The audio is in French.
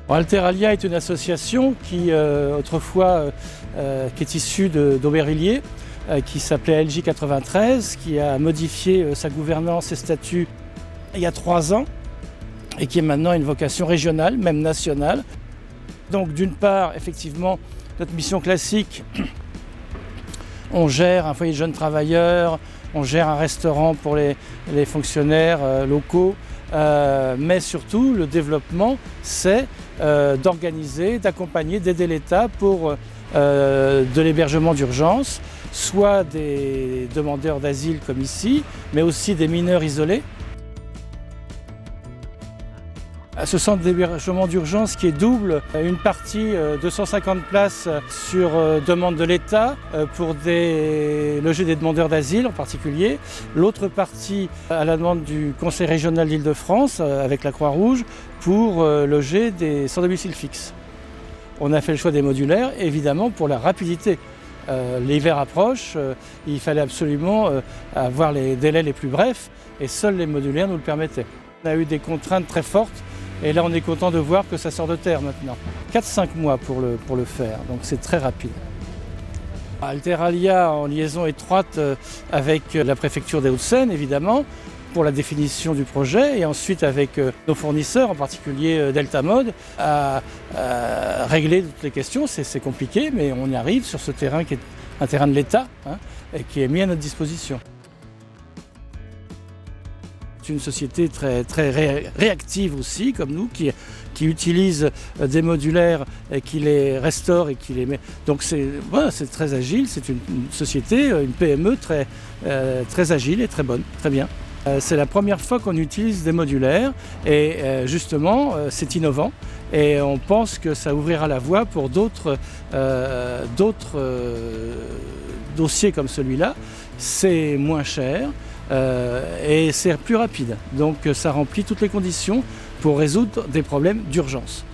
Alteralia est une association qui autrefois qui est issue d'Aubervilliers, qui s'appelait LJ93, qui a modifié sa gouvernance et statuts il y a 3 ans et qui est maintenant une vocation régionale, même nationale. Donc d'une part, effectivement, notre mission classique, on gère un foyer de jeunes travailleurs, on gère un restaurant pour les fonctionnaires locaux, mais surtout le développement, c'est d'organiser, d'accompagner, d'aider l'État pour de l'hébergement d'urgence, soit des demandeurs d'asile comme ici, mais aussi des mineurs isolés. Ce centre d'hébergement d'urgence qui est double, une partie 250 places sur demande de l'État pour loger des demandeurs d'asile en particulier, l'autre partie à la demande du Conseil régional d'Île-de-France avec la Croix-Rouge pour loger des sans domicile fixe. On a fait le choix des modulaires évidemment pour la rapidité. L'hiver approche, il fallait absolument avoir les délais les plus brefs et seuls les modulaires nous le permettaient. On a eu des contraintes très fortes. Et là, on est content de voir que ça sort de terre maintenant. 4-5 mois pour le faire, donc c'est très rapide. Alteralia en liaison étroite avec la préfecture des Hauts-de-Seine, évidemment, pour la définition du projet, et ensuite avec nos fournisseurs, en particulier Delta Mode, à régler toutes les questions. C'est compliqué, mais on y arrive sur ce terrain qui est un terrain de l'État, et qui est mis à notre disposition. C'est une société très réactive aussi, comme nous, qui utilise des modulaires et qui les restaure et qui les met. Donc c'est très agile, c'est une société, une PME très agile et très bonne, très bien. C'est la première fois qu'on utilise des modulaires et justement c'est innovant et on pense que ça ouvrira la voie pour d'autres dossiers comme celui-là. C'est moins cher. Et c'est plus rapide, donc ça remplit toutes les conditions pour résoudre des problèmes d'urgence.